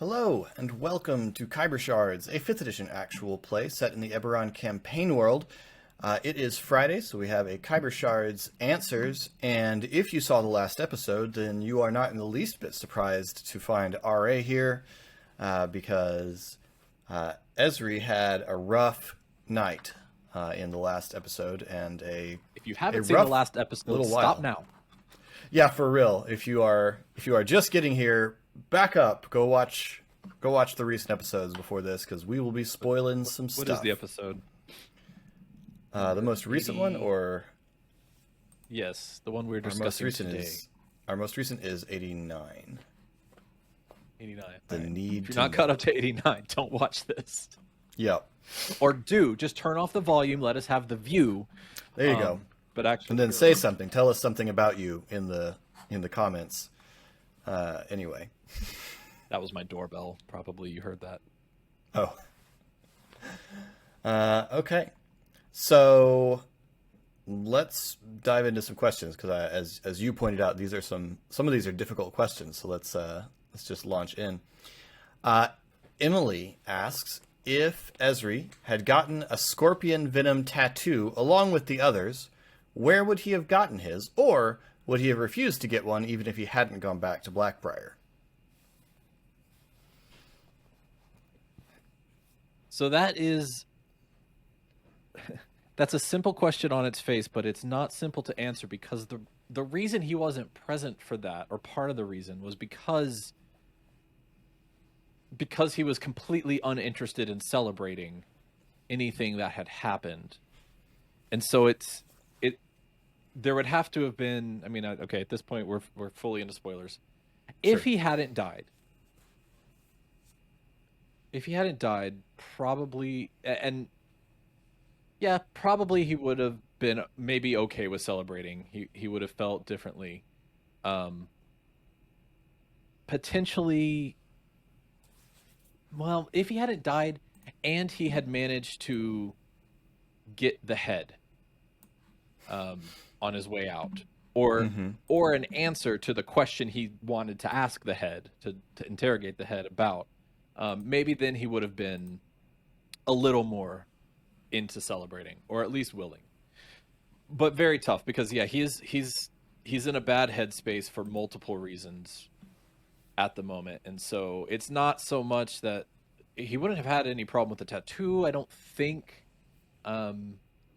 Hello, and welcome to Khyber Shards, a 5th edition actual play set in the Eberron campaign world. It is Friday, so we have a Khyber Shards Answers, and if you saw the last episode, then you are not in the least bit surprised to find RA here, because Esri had a rough night in the last episode, and If you a haven't seen the rough last episode, little stop while. now. Yeah, for real. If you are just getting here, back up. Go watch the recent episodes before this because we will be spoiling some stuff. What is the episode? The most recent one, or Yes, the one we're our most discussing recent today. our most recent is 89. 89. The Right. need If you're to not caught know. up to 89, don't watch this. Yep. Or just turn off the volume, let us have the view. There you go. But actually, And then say something. Tell us something about you in the comments. Anyway. that was my doorbell. Probably you heard that. Oh. Okay. So let's dive into some questions because as you pointed out, these are some of these are difficult questions. So let's just launch in. Emily asks if Esri had gotten a scorpion venom tattoo along with the others, where would he have gotten his, or would he have refused to get one even if he hadn't gone back to Blackbriar? So that's a simple question on its face, but it's not simple to answer because the reason he wasn't present for that, or part of the reason, was because he was completely uninterested in celebrating anything that had happened. And so there would have to have been, I mean, okay, at this point we're fully into spoilers. Sure. If he hadn't died, probably, and yeah, probably he would have been maybe okay with celebrating. He would have felt differently. Potentially, well, if he hadn't died and he had managed to get the head on his way out, or an answer to the question he wanted to ask the head, to interrogate the head about, maybe then he would have been a little more into celebrating, or at least willing. But very tough because yeah, he's in a bad headspace for multiple reasons at the moment, and so it's not so much that he wouldn't have had any problem with the tattoo, I don't think.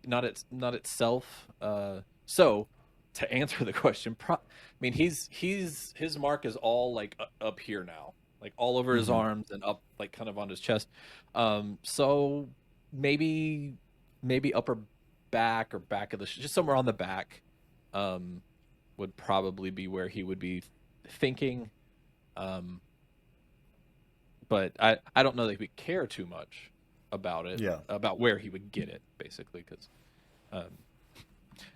Not itself. So to answer the question, I mean, his mark is all like up here now, like all over his arms and up, like kind of on his chest. So maybe upper back or back of just somewhere on the back, would probably be where he would be thinking. But I don't know that he would care too much about it, Yeah. about where he would get it, basically, because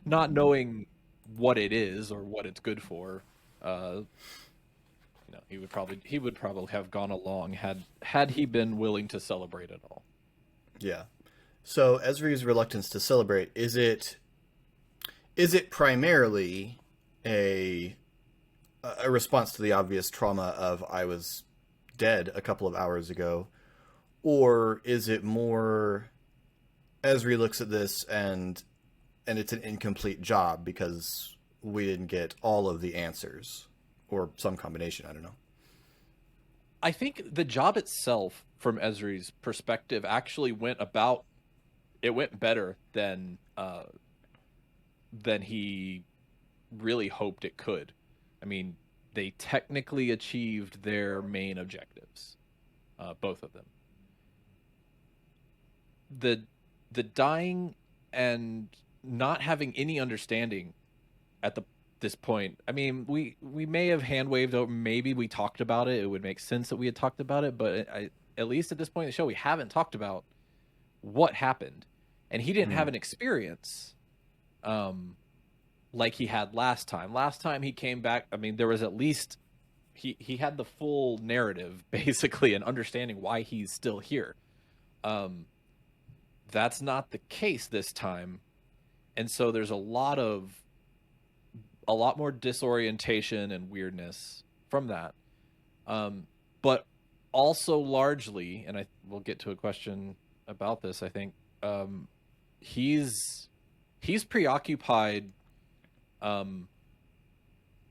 not knowing what it is or what it's good for, he would probably have gone along had he been willing to celebrate at all. Yeah. So Esri's reluctance to celebrate, is it primarily a response to the obvious trauma of I was dead a couple of hours ago, or is it more Esri looks at this and it's an incomplete job because we didn't get all of the answers, or some combination, I don't know. I think the job itself, from Esri's perspective, actually went better than he really hoped it could. I mean, they technically achieved their main objectives, both of them. The dying and not having any understanding at this point. I mean, we may have hand waved over. Maybe we talked about it. It would make sense that we had talked about it, but at least at this point in the show, we haven't talked about what happened, and he didn't have an experience like he had last time. Last time he came back, I mean, there was at least he had the full narrative, basically, and understanding why he's still here. That's not the case this time, and so there's a lot more disorientation and weirdness from that. But also largely, and we'll get to a question about this, I think, he's preoccupied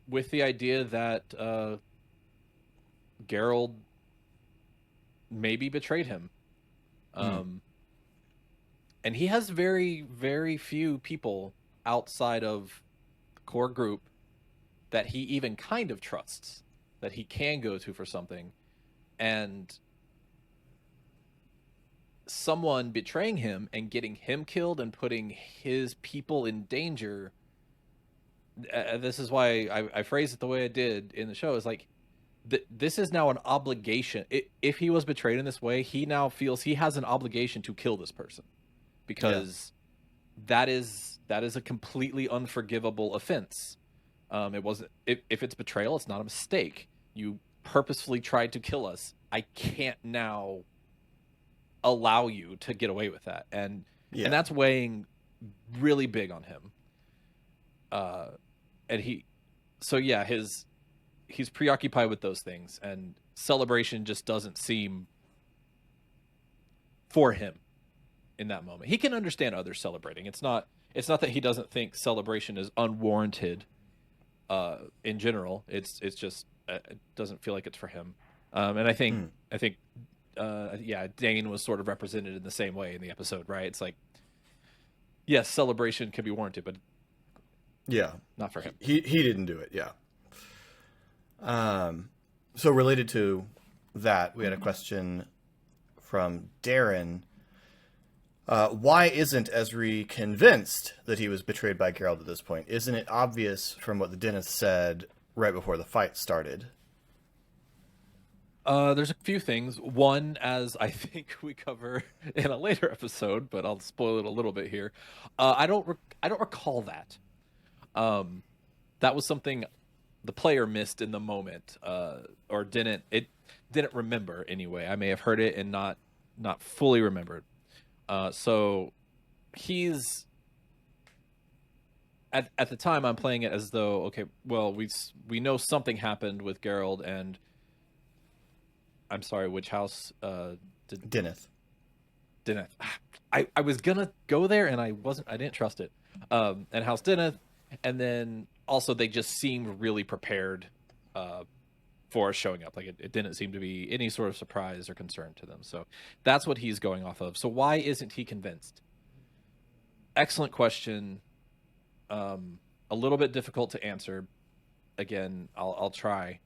with the idea that Geralt maybe betrayed him. And he has very, very few people outside of the core group that he even kind of trusts, that he can go to for something. And someone betraying him and getting him killed and putting his people in danger, this is why I phrased it the way I did in the show, is like, this is now an obligation. If he was betrayed in this way, he now feels he has an obligation to kill this person, because that is a completely unforgivable offense. It wasn't, if it's betrayal, it's not a mistake. You purposefully tried to kill us. I can't now allow you to get away with that, and that's weighing really big on him. And he's preoccupied with those things, and celebration just doesn't seem for him in that moment. He can understand others celebrating. It's not that he doesn't think celebration is unwarranted in general. It's just it doesn't feel like it's for him. And I think Dane was sort of represented in the same way in the episode, right? It's like, yes, celebration can be warranted, but not for him. He didn't do it. So related to that, we had a question from Darren. Why isn't Esri convinced that he was betrayed by Geralt at this point? Isn't it obvious from what the dentist said right before the fight started? There's a few things. One, as I think we cover in a later episode, but I'll spoil it a little bit here. I don't recall that. That was something the player missed in the moment, or didn't remember anyway. I may have heard it and not fully remembered. So he's at the time I'm playing it as though, okay, well, we know something happened with Geralt and, I'm sorry, which house? Deneth. I was gonna go there and I didn't trust it. And House Deneth, and then also they just seemed really prepared for us showing up. Like it didn't seem to be any sort of surprise or concern to them. So that's what he's going off of. So why isn't he convinced? Excellent question. A little bit difficult to answer. Again, I'll try.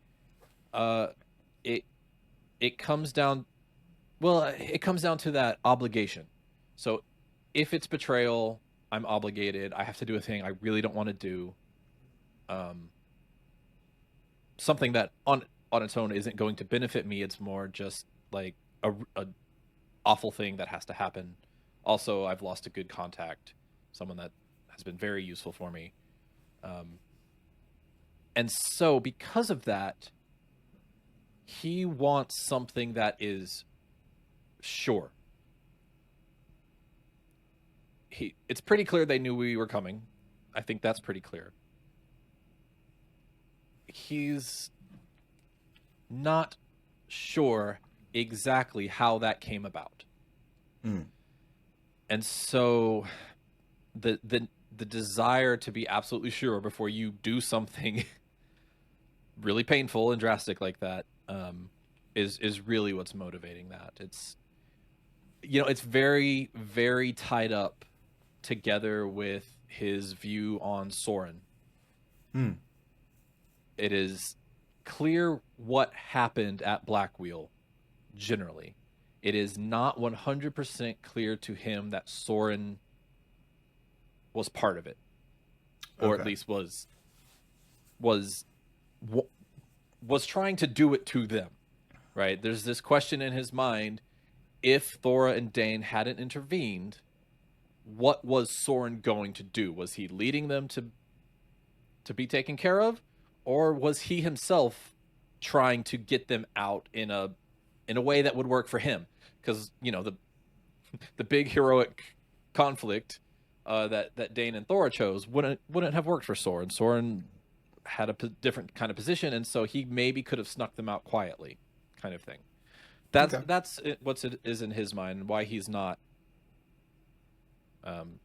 It comes down to that obligation. So if it's betrayal, I'm obligated. I have to do a thing I really don't want to do. Something that on its own isn't going to benefit me. It's more just like a awful thing that has to happen. Also, I've lost a good contact, someone that has been very useful for me. And so because of that, he wants something that is sure. It's pretty clear they knew we were coming. I think that's pretty clear. He's not sure exactly how that came about. And so the desire to be absolutely sure before you do something really painful and drastic like that is really what's motivating that. It's very, very tied up together with his view on Soren. It is clear what happened at Blackwheel, generally. It is not 100% clear to him that Soren was part of it. Or at least was trying to do it to them, right? There's this question in his mind: if Thora and Dane hadn't intervened, what was Soren going to do? Was he leading them to be taken care of, or was he himself trying to get them out in a way that would work for him? Because the big heroic conflict that Dane and Thora chose wouldn't have worked for Soren. Soren had a different kind of position, and so he maybe could have snuck them out quietly, kind of thing. Okay. What's it is in his mind, and why he's not, um,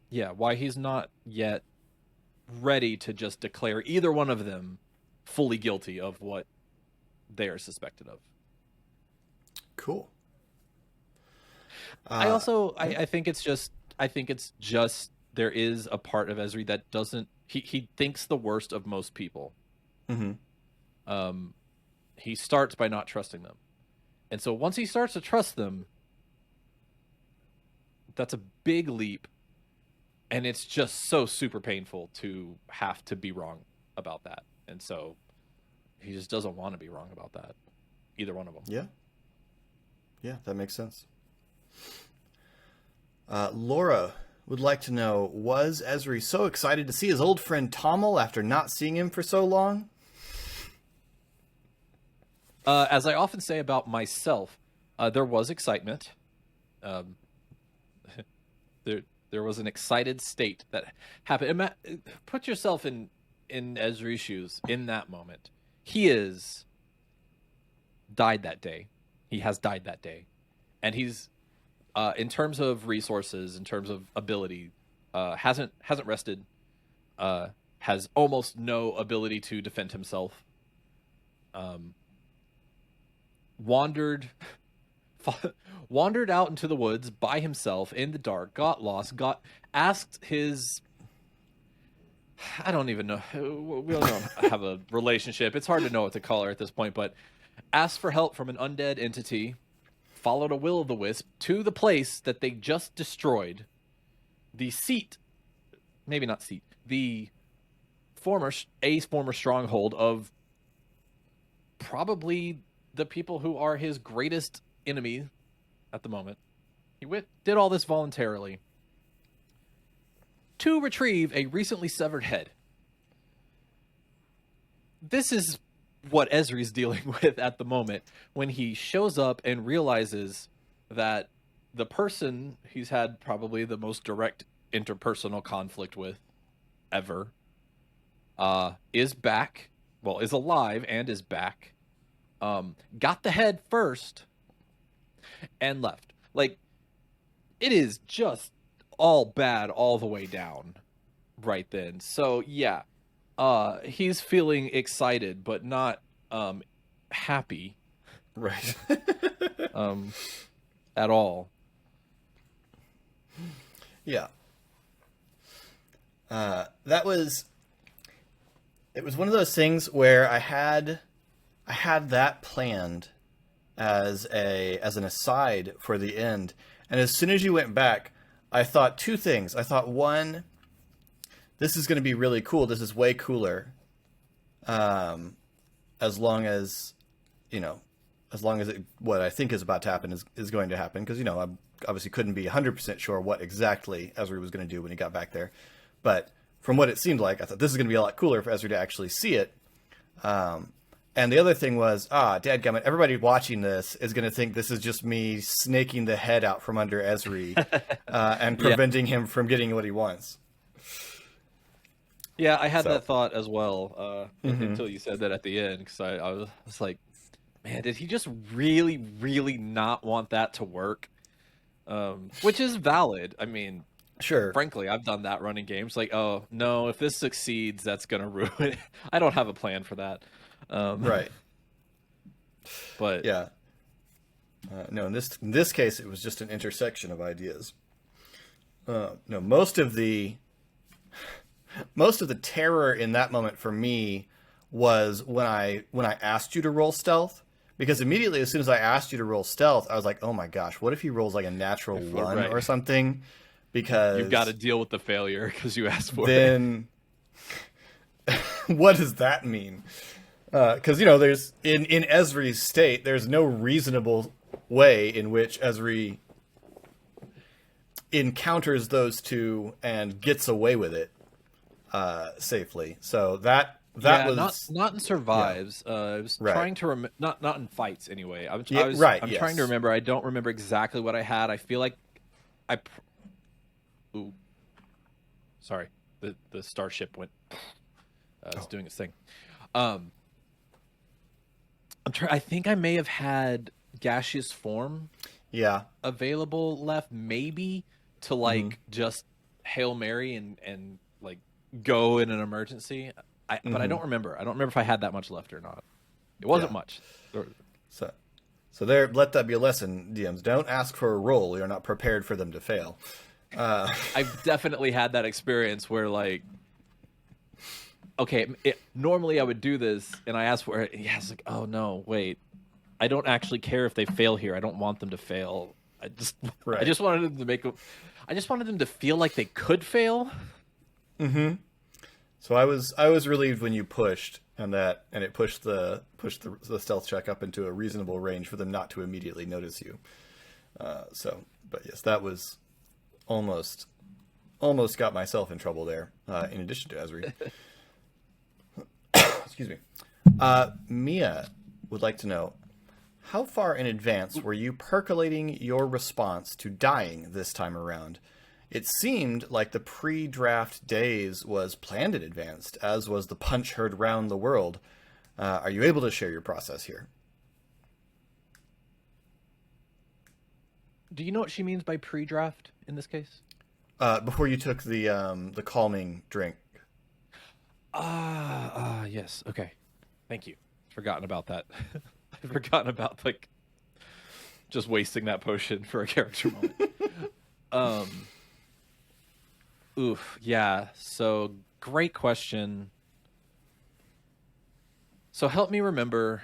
yeah, why he's not yet ready to just declare either one of them fully guilty of what they are suspected of. Cool. I Uh, also yeah. I think it's just there is a part of Esri that doesn't he thinks the worst of most people. Mm-hmm. Um, he starts by not trusting them, and so once he starts to trust them, that's a big leap, and it's just so super painful to have to be wrong about that, and so he just doesn't want to be wrong about that, either one of them. Yeah. Yeah, that makes sense. Laura would like to know, was Esri so excited to see his old friend Tommel after not seeing him for so long? As I often say about myself, there was excitement. Um, there was an excited state that happened. Put yourself in Esri's shoes in that moment. He is died that day. He has died that day, and he's in terms of resources, in terms of ability, hasn't rested. Has almost no ability to defend himself. Um, wandered wandered out into the woods by himself in the dark, got lost, got asked his I don't even know. We don't have a relationship. It's hard to know what to call her at this point, but asked for help from an undead entity, followed a will-o'-the-wisp to the place that they just destroyed. The seat, maybe not seat, the former stronghold of probably the people who are his greatest enemy at the moment. He did all this voluntarily to retrieve a recently severed head. This is what Esri's dealing with at the moment when he shows up and realizes that the person he's had probably the most direct interpersonal conflict with ever is back. Well, is alive and is back. Got the head first and left. Like, it is just all bad all the way down right then. So yeah, he's feeling excited but not happy Right. um at all. Yeah. That was it was one of those things where I had that planned as an aside for the end. And as soon as you went back, I thought two things. I thought, one, this is going to be really cool. This is way cooler. As long as, as long as what I think is about to happen is going to happen. Because, I obviously couldn't be 100% sure what exactly Esri was going to do when he got back there. But from what it seemed like, I thought this is going to be a lot cooler for Esri to actually see it. And the other thing was, dadgummit, everybody watching this is going to think this is just me snaking the head out from under Esri and preventing him from getting what he wants. Yeah, I had that thought as well until you said that at the end, because I was like, man, did he just really, really not want that to work? Which is valid. I mean, sure. Frankly, I've done that running games. Like, oh, no, if this succeeds, that's going to ruin it. I don't have a plan for that. Right. But yeah. No, in this case, it was just an intersection of ideas. No, most of the terror in that moment for me was when I asked you to roll stealth, because immediately as soon as I asked you to roll stealth, I was like, oh my gosh, what if he rolls like a natural one or something? Because you've got to deal with the failure because you asked for it. Then what does that mean? Because there's in Esri's state, there's no reasonable way in which Esri encounters those two and gets away with it safely. So that was not in survives. I was trying to not in fights anyway. I'm trying to remember. I don't remember exactly what I had. I feel like ooh, sorry. The starship went. It's doing its thing. I think I may have had gaseous form Yeah. available left, maybe to Mm-hmm. like just Hail Mary and like go in an emergency. But I Mm-hmm. don't remember. I don't remember if I had that much left or not. It Yeah. wasn't much. So so there, let that be a lesson, DMs. Don't ask for a roll. You're not prepared for them to fail. I've definitely had that experience where like, okay, normally I would do this and I asked for it. Yeah, it's like, oh no, wait, I don't actually care if they fail here. I don't want them to fail. I just I Right. just wanted them to I just wanted them to feel like they could fail. So I was relieved when you pushed and it pushed the stealth check up into a reasonable range for them not to immediately notice you. But yes, that was almost almost got myself in trouble there. In addition to Esri, excuse me. Mia would like to know, how far in advance were you percolating your response to dying this time around? It seemed like the pre-draft days was planned in advance, as was the punch heard round the world. Are you able to share your process here? Do you know what she means by pre-draft in this case? Before you took the calming drink. Yes. Okay. Thank you. Forgotten about that. I've forgotten about like just wasting that potion for a character moment. Um, Oof. Yeah. So great question. So help me remember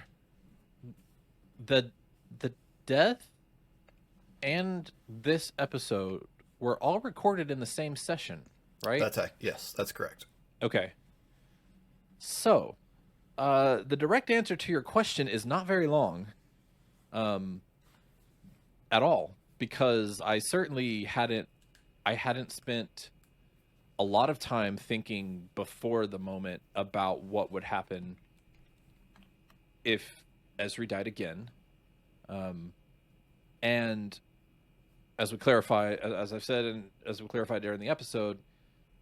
the the death and this episode were all recorded in the same session, right? Yes, that's correct. Okay. So, the direct answer to your question is not very long, um, at all, because I hadn't spent a lot of time thinking before the moment about what would happen if Esri died again. Um, and as I've said, and as we clarified during the episode,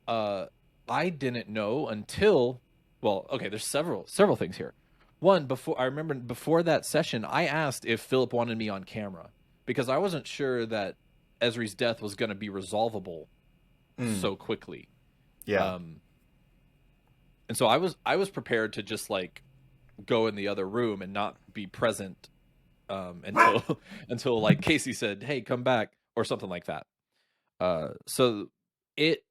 uh, I didn't know until, well, okay, there's several things here. One, before I remember before that session, I asked if Philip wanted me on camera because I wasn't sure that Esri's death was going to be resolvable Mm, so quickly. yeah. Um, and so I was prepared to just like go in the other room and not be present until until like Casey said, "Hey, come back," or something like that. So it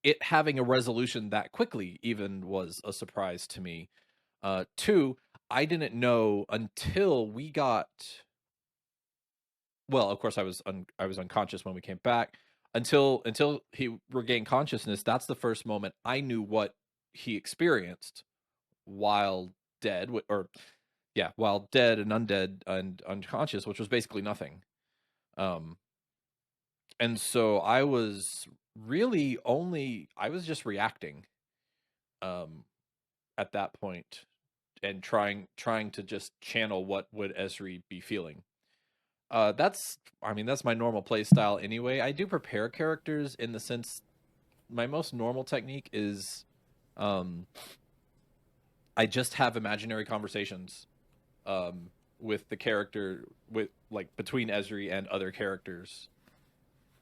it having a resolution that quickly even was a surprise to me. Two, I didn't know until we got, well, of course I was unconscious when we came back. Until he regained consciousness, that's the first moment I knew what he experienced while dead, or yeah, while dead and undead and unconscious, which was basically nothing. Um, and so I was just reacting um at that point and trying to just channel what would Esri be feeling. I mean that's my normal play style anyway. I do prepare characters in the sense my most normal technique is um I just have imaginary conversations um with the character, with like between Esri and other characters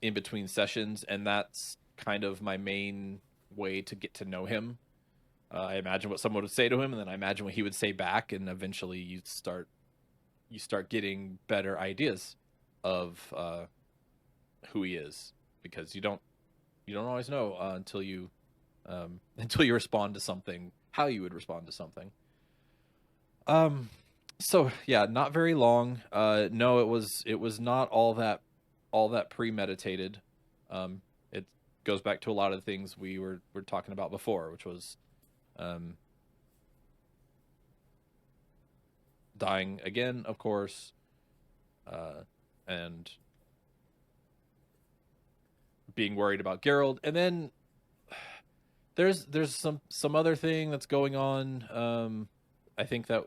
in between sessions, and that's kind of my main way to get to know him. I imagine what someone would say to him, and then I imagine what he would say back, and eventually you start getting better ideas of who he is, because you don't always know until you until you respond to something, how you would respond to something. Um, so yeah, not very long. No, it was not all that premeditated. It goes back to a lot of the things were talking about before, which was um dying again, of course, uh, and being worried about Geralt, and then there's some other thing that's going on. I think that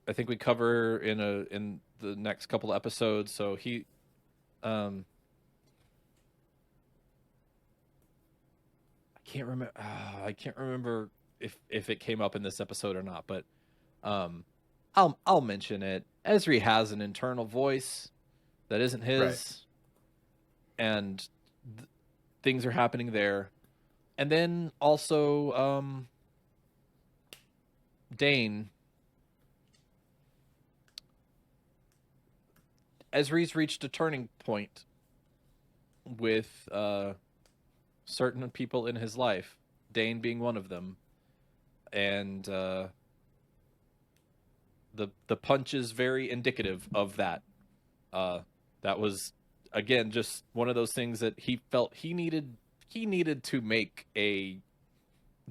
I think we cover in the next couple of episodes. So um, I can't remember. I can't remember if it came up in this episode or not, but Um, I'll mention it. Esri has an internal voice that isn't Right. his, and things are happening there. And then also, Dane. Esri's reached a turning point with certain people in his life, Dane being one of them, and the punch is very indicative of that. That was again just one of those things that he felt he needed. He needed to make a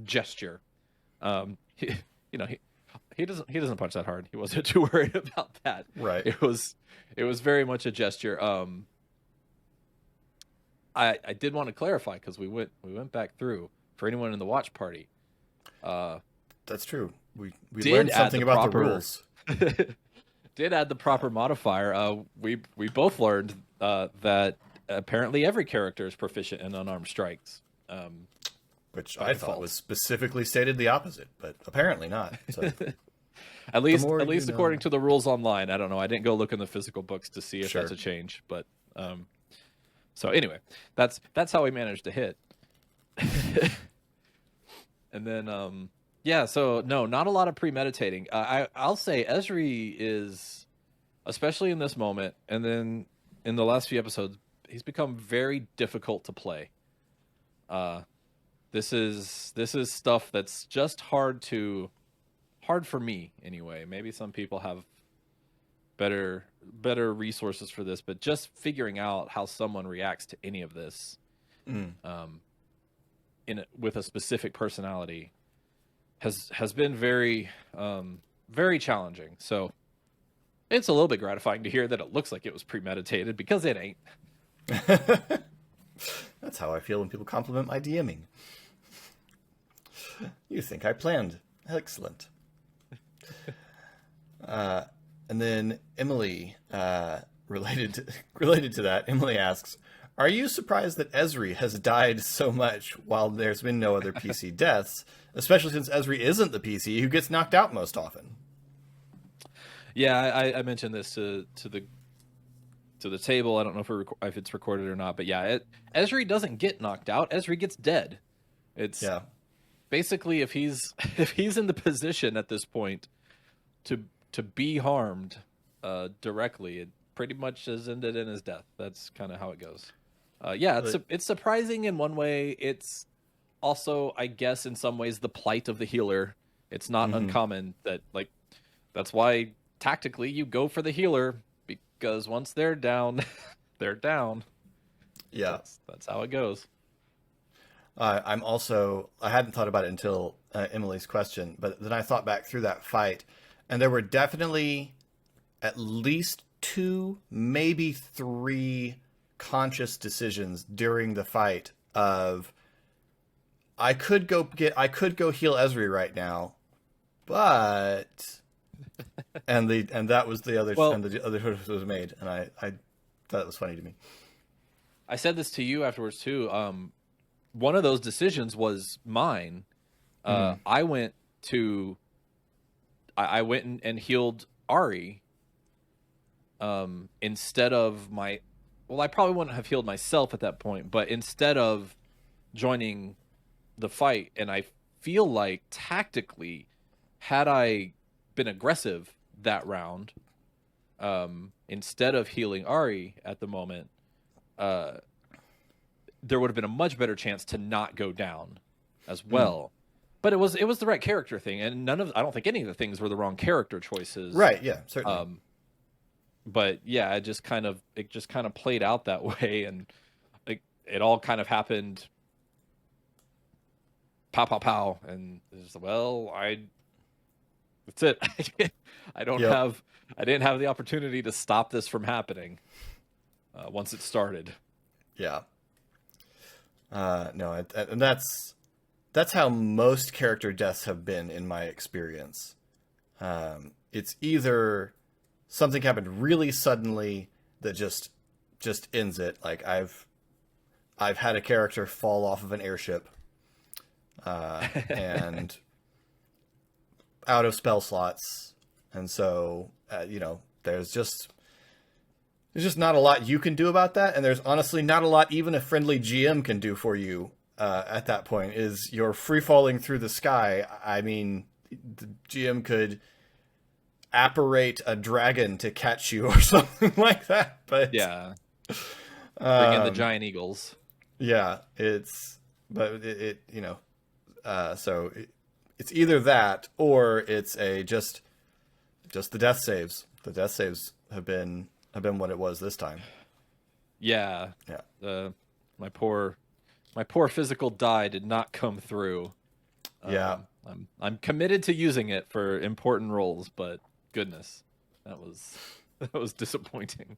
gesture. He, you know, he doesn't punch that hard. He wasn't too worried about that. Right. It was very much a gesture. I did want to clarify because we went back through for anyone in the watch party. That's true. We Did learned add something the about the proper- rules. Did add the proper modifier. We both learned that apparently every character is proficient in unarmed strikes. Which by I thought default. was specifically stated the opposite, but apparently not. So At least more you know. according to the rules online. I don't know. I didn't go look in the physical books to see if Sure. that's a change, but so anyway, that's how we managed to hit. And then yeah, so no, not a lot of premeditating. I'll say Esri is, especially in this moment, and then in the last few episodes, he's become very difficult to play. This is stuff that's just hard for me anyway. Maybe some people have better resources for this, but just figuring out how someone reacts to any of this, with a specific personality, has been very very challenging. So it's a little bit gratifying to hear that it looks like it was premeditated, because it ain't. that's how I feel when people compliment my DMing. You think I planned? Excellent. And then Emily, related to that, Emily asks, "Are you surprised that Esri has died so much while there's been no other PC deaths, especially since Esri isn't the PC who gets knocked out most often?" Yeah, I mentioned this to the table. I don't know if it's recorded or not, but yeah, Esri doesn't get knocked out. Esri gets dead. It's basically if he's in the position at this point to be harmed directly, it pretty much has ended in his death. That's kind of how it goes. Yeah, it's surprising in one way. It's also, I guess, in some ways, the plight of the healer. It's not uncommon that, like, that's why tactically you go for the healer, because once they're down, they're down. Yeah, that's how it goes. I hadn't thought about it until Emily's question, but then I thought back through that fight, and there were definitely at least 2, maybe 3 conscious decisions during the fight of, I could go heal Esri right now, but and that was the other and the other choice was made, and I thought it was funny to me. I said this to you afterwards too. One of those decisions was mine. I went and healed Ari instead of my. Well, I probably wouldn't have healed myself at that point, but instead of joining the fight, and I feel like tactically, had I been aggressive that round, instead of healing Ari at the moment, there would have been a much better chance to not go down as well. But it was the right character thing, and I don't think any of the things were the wrong character choices. Right? Yeah, certainly. But yeah, it just kind of played out that way, and it all kind of happened. Pow, pow, pow, and it's, that's it. I didn't have the opportunity to stop this from happening once it started. Yeah. No, and that's how most character deaths have been in my experience. It's either something happened really suddenly that just ends it. Like I've had a character fall off of an airship, and out of spell slots, and so you know, there's just not a lot you can do about that, and there's honestly not a lot even a friendly GM can do for you at that point. Is you're free falling through the sky. I mean, the GM could apparate a dragon to catch you or something like that, but Yeah. Bring in the giant eagles. Yeah, but you know, so it's either that or it's just the death saves. The death saves have been what it was this time. Yeah. Yeah. My poor physical die did not come through. Yeah. I'm committed to using it for important roles, but goodness, that was disappointing.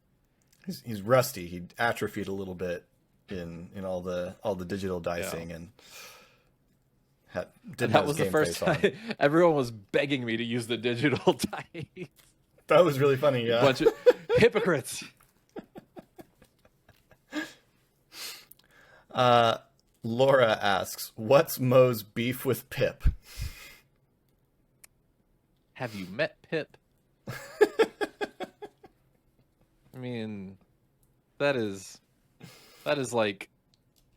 He's rusty. He atrophied a little bit in all the digital dicing, and that was the first time everyone was begging me to use the digital dice. That was really funny. Yeah, bunch of hypocrites. Laura asks, "What's Mo's beef with Pip?" Have you met Pip? I mean, that is like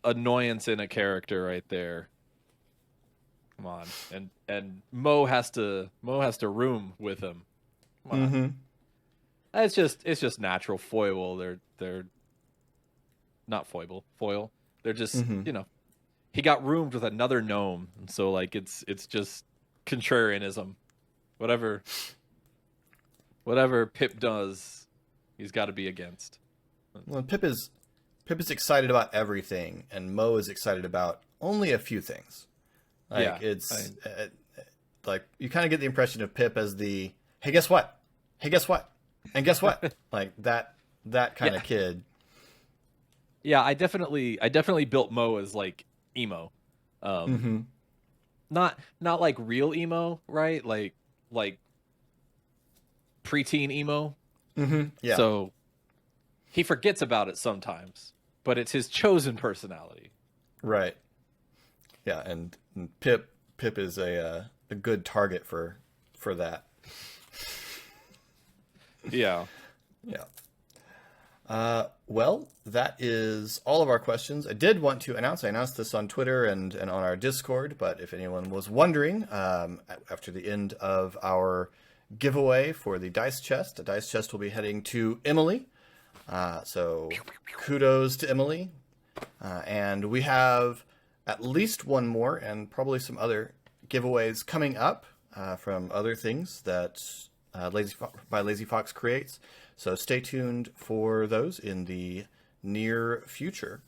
annoyance in a character right there. Come on, and Mo has to room with him. Come on. Mm-hmm. It's just natural foil. They're not foil. They're just you know, he got roomed with another gnome, and so like it's just contrarianism. Whatever Pip does, he's got to be against. Well, Pip is excited about everything, and Mo is excited about only a few things. Like like you kind of get the impression of Pip as the hey, guess what? Hey, guess what? And guess what? Like that kind of kid. Yeah, I definitely built Mo as like emo. Not like real emo, right? Like preteen emo. Yeah. So he forgets about it sometimes, but it's his chosen personality. Right. Yeah, and Pip is a good target for that. Yeah. Yeah. Well, that is all of our questions. I did want to announce, I announced this on Twitter and on our Discord, but if anyone was wondering, after the end of our giveaway for the dice chest, the dice chest will be heading to Emily. So kudos to Emily. And we have at least one more and probably some other giveaways coming up from other things that Lazy Fox creates. So stay tuned for those in the near future.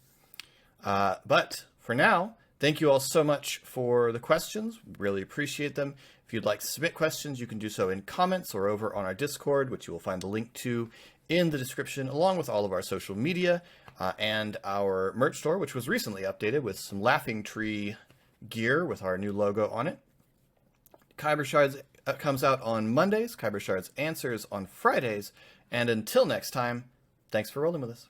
But for now, thank you all so much for the questions. Really appreciate them. If you'd like to submit questions, you can do so in comments or over on our Discord, which you will find the link to in the description, along with all of our social media and our merch store, which was recently updated with some Laughing Tree gear with our new logo on it. Khyber Shards comes out on Mondays. Khyber Shards Answers on Fridays. And until next time, thanks for rolling with us.